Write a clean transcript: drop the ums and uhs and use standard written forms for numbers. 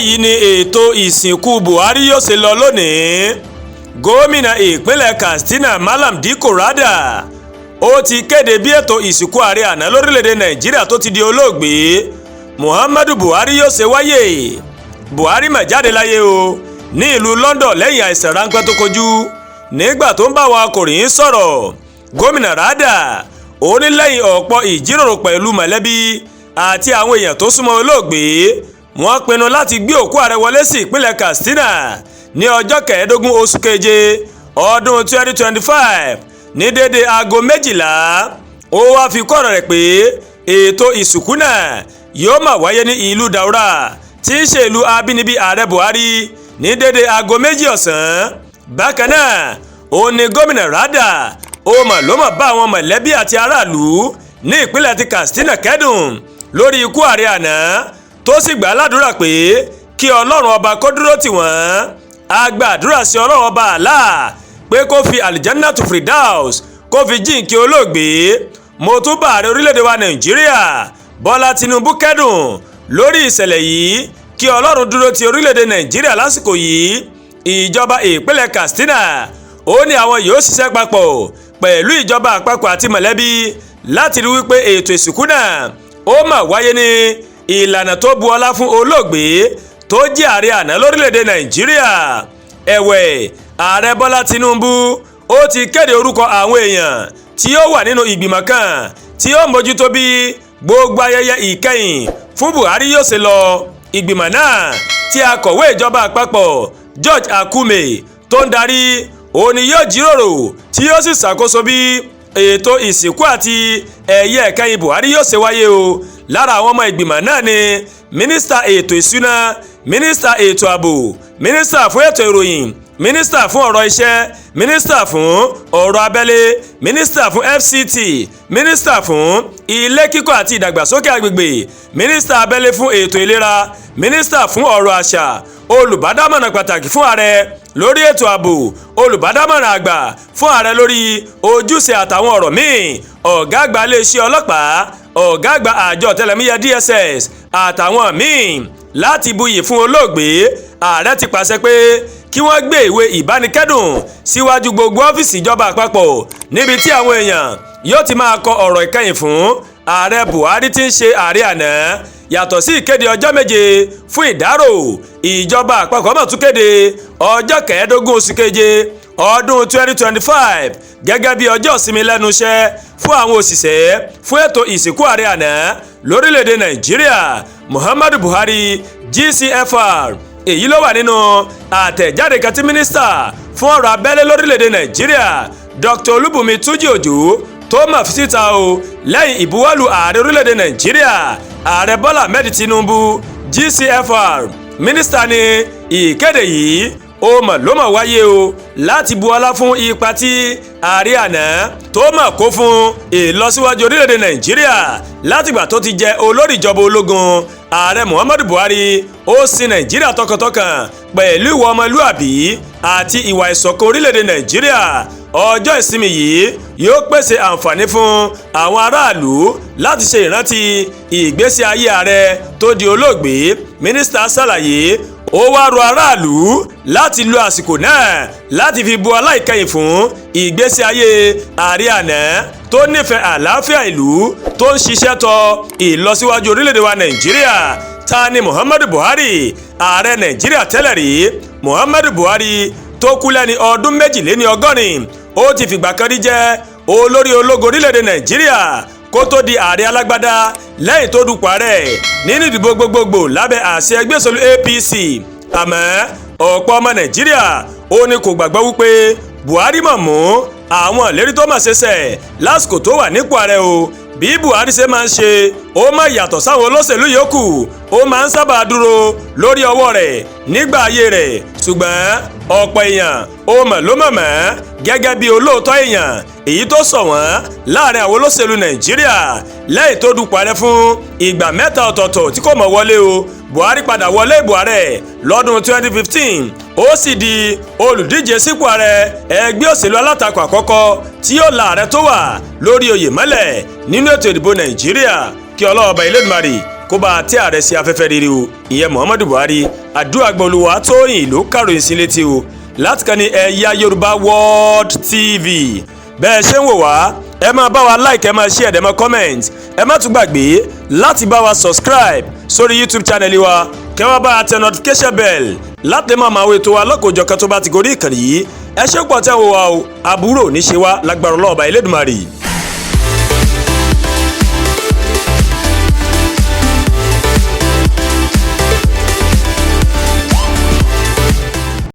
báyìí ni ètò ìsìnkú Buhari yóò ṣe lọ lónìí. Gómìnà ìpínlẹ̀ Katsina Malam Dikko Rada ó ti kéde bí ètò ìsìnkú ààrẹ àná lórílẹ̀‐èdè Nàìjíríà tó ti di olóògbé Muhammadu Buhari yóò ṣe wáyé. Buhari mà jáde láyé o ní ìlú London lẹ́yìn àìsàn ráńpẹ́ tó kojú. Nígbà tó ń bá àwọn akọ̀ròyìn sọ̀rọ̀, gómìnà Rada ó ní lẹ́yìn ọ̀pọ̀ ìjíròrò pẹ̀lú mọ̀lẹ́bí àti àwọn èèyàn tó súnmọ́ olóògbé, wọ́n pinnu láti gbé òkú ààrẹ wọlé sí ìpínlẹ̀ Katsina ní ọjọ́ 15 oṣù keje ọdún 2025 ní dédé aago 12. Ó wá fi kọ́ ọ̀rọ̀ rẹ̀ pé ètò ìsìnkú náà yóò máa wáyé ní ìlú Daura tí í ṣe ìlú abínibí ààrẹ Buhari ní dédé aago 2 ọ̀sán. Bákan náà ó ní gómìnà Rada ó mà ló mà bá àwọn mọ̀lẹ́bí àti aráàlú ní ìpínlẹ̀ ti Katsina kẹ́dùn lórí ikú ààrẹ àná, tó sì gbà ládùúrà pé kí ọlọ́run ọba kó dúró tì wọ́n. A gba àdúrà sí ọlọ́run ọba Allah pé kó fi aljannatu firdaus kó fi jíǹkí olóògbé. Mo tún bá ààrẹ orílẹ̀-èdè wa Nàìjíríà Bọ́lá Tinubu kẹ́dùn lórí ìṣẹ̀lẹ̀ yìí, kí ọlọ́run dúró ti orílẹ̀-èdè Nàìjíríà lásìkò yìí. Ìjọba ìpínlẹ̀ Katsina ó ní àwọn yóò ṣiṣẹ́ papọ̀ pẹ̀lú ìjọba àpapọ̀ àti mọ̀lẹ́bí láti rí wípé ètò ìsìnkú náà ó mà wáyé ní ìlànà tó bu ọlá fún olóògbé tó jẹ́ ààrẹ àná lórílẹ̀‐èdè Nàìjíríà. Ẹ̀wẹ̀, ààrẹ Bọ́lá Tinubu ó ti kéde orúkọ àwọn èèyàn tí ó wà nínú ìgbìmọ̀ kan tí ó mójútó bí gbogbo ayẹyẹ ìkẹyìn fún Buhari yóò ṣe lọ. Ìgbìmọ̀ náà tí akọ̀wé ìjọba àpapọ̀ George Akume tó ń darí, òun ni yóò jíròrò tí yóò sì ṣàkóso bí ètò ìsìnkú àti ẹ̀yẹ ìkẹyìn Buhari yóò ṣe wáyé o. Lára àwọn ọmọ ìgbìmọ̀ náà ni mínísítà ètò ìṣúná, mínísítà ètò ààbò, mínísítà fún ètò ìròyìn, mínísítà fún ọ̀rọ̀ iṣẹ́, mínísítà fún ọ̀rọ̀ abẹ́lé, mínísítà fún FCT, mínísítà fún ilé kíkọ́ àti ìdàgbàsókè agbègbè, mínísítà abẹ́lé fún ètò ìlera, mínísítà fún ọ̀rọ̀ àṣà, olùbádámọ̀ràn pàtàkì fún ààrẹ lórí ètò ààbò, olùbádámọ̀ràn àgbà fún ààrẹ lórí ojúṣe àtàwọn ọ̀rọ̀ míì, ọ̀gá àgbà iléeṣẹ́ ọlọ́pàá, ọ̀gá àgbà àjọ ọ̀tẹlẹ̀múyẹ́ DSS àtàwọn míì. Láti buyì fún olóògbé, ààrẹ ti pàṣẹ pé kí wọ́n gbé ìwé ìbánikẹ́dùn síwájú gbogbo ọ́fíìsì ìjọba àpapọ̀ níbi tí àwọn èèyàn yóò ti máa kọ ọ̀rọ̀ ìkẹyìn fún ààrẹ Buhari tí ń ṣe ààrẹ àná. Yàtọ̀ sí ìkéde ọjọ́ 7 fún ìdárò, ìjọba àpapọ̀ máa tún kéde ọjọ́ 15 oṣù keje ọdún 2025 gẹ́gẹ́ bí ọjọ́ ìsinmi lẹ́nu iṣẹ́ fún àwọn òṣìṣẹ́ fún ètò ìsìnkú ààrẹ àná lórílẹ̀‐èdè Nàìjíríà Muhammadu Buhari GCFR. Èyí ló wà nínú àtẹ̀jáde kan tí mínísítà fún ọ̀rọ̀ abẹ́lé lórílẹ̀‐èdè Nàìjíríà Dr. Olúbùnmi Túnjí Òjó tó mà fi síta o lẹ́yìn ìbuwọ́lù ààrẹ orílẹ̀‐èdè Nàìjíríà ààrẹ Bọ́lá Ahmed Tinubu GCFR. Mínísítà ní ìkéde yìí ó mà ló mà wáyé o láti bu ọlá fún ipa tí ààrẹ àná tó mà kó fún ìlọsíwájú orílẹ̀-èdè Nàìjíríà látìgbà tó ti jẹ olórí ìjọba ológun. Ààrẹ Muhammadu Buhari ó sin Nàìjíríà tọkàntọkàn pẹ̀lú ìwà ọmọlúàbí àti ìwà ìṣọ̀kan orílẹ̀-èdè Nàìjíríà. Ọjọ́ ìsinmi yìí yóò pèsè àǹfààní fún àwọn aráàlú láti ṣe ìrántí ìgbésí ayé ààrẹ tó di olóògbé. Mínísítà ṣàlàyé ó wá rọ aráàlú láti lo àsìkò náà láti fi bu ọlá ìkẹyìn fún ìgbésí ayé ààrẹ àná tó nífẹ̀ẹ́ àlàáfíà ìlú tó ń ṣiṣẹ́ tọ ìlọsíwájú orílẹ̀-èdè wa Nàìjíríà. Ta ni Muhammadu Buhari? Ààrẹ Nàìjíríà tẹ́lẹ̀ rí Muhammadu Buhari tó kú lẹ́ni ọdún 82. Ó ti fìgbà kan rí jẹ́ olórí ológun orílẹ̀-èdè Nàìjíríà kó tó di ààrẹ alágbádá lẹ́yìn tó dupò ààrẹ nínú ìdìbò gbogbogbò lábẹ́ àṣẹ ẹgbẹ́ òṣèlú APC. Àmọ́ ọ̀pọ̀ ọmọ Nàìjíríà ó ní kò gbàgbọ́ wípé Buhari mọ̀ mú àwọn ìlérí tó mà ṣeṣẹ́ lásìkò tó wà nípò ààrẹ o. Bí Buhari ṣe máa ń ṣe ó má yàtọ̀ sáwọn olóṣèlú yòókù, ó máa ń sábà dúró lórí ọwọ́ rẹ̀ nígbà ayé rẹ̀, ṣùgbọ́n ọ̀pọ̀ èèyàn ó mà ló mọ̀ mọ́ gẹ́gẹ́ bí olóòótọ́ èèyàn, èyí tó sọ wọ́n láàrin àwọn olóṣèlú Nàìjíríà lẹ́yìn tó dupò ààrẹ fún ìgbà 3 ọ̀tọ̀ọ̀tọ̀ tí kò mọ̀ wọlé o. Buhari padà wọlé ìbò ààrẹ lọ́dún 2015, ó sì di olùdíje sípò ààrẹ ẹgbẹ́ òṣèlú alátakò àkọ́kọ́ tí yóò la ààrẹ tó wà lórí oyè mọ́lẹ̀ nínú ètò ìdìbò Nàìjíríà. Kí Ọlọ́run Ọba Elédùmarè kó kó bá tẹ́ ààrẹ sí afẹ́fẹ́ rere o ìyẹn Muhammadu Buhari. Àdúrà gbọ́lùwà Tóyìn ló kàròyìn sí létí o láti kàn ní Ẹ̀yà Yorùbá World TV. Bẹ́ẹ̀ ṣe ń wò wá ẹ máa bá wa like, ẹ máa share, ẹ máa comment, ẹ má tún gbàgbé láti bá wa subscribe sórí YouTube channel wa kẹ́ wá bá a tẹ notification bell láti máa máa wo ètò wa lọ́kọ̀ọ́jọ̀kan tó bá ti gorí ìkànnì yìí. Ẹ ṣé pọ̀ tẹ́ ń wò wá o, àbúrò ní ṣe wá lágbára Ọlọ́run Ọba Elédùmarè.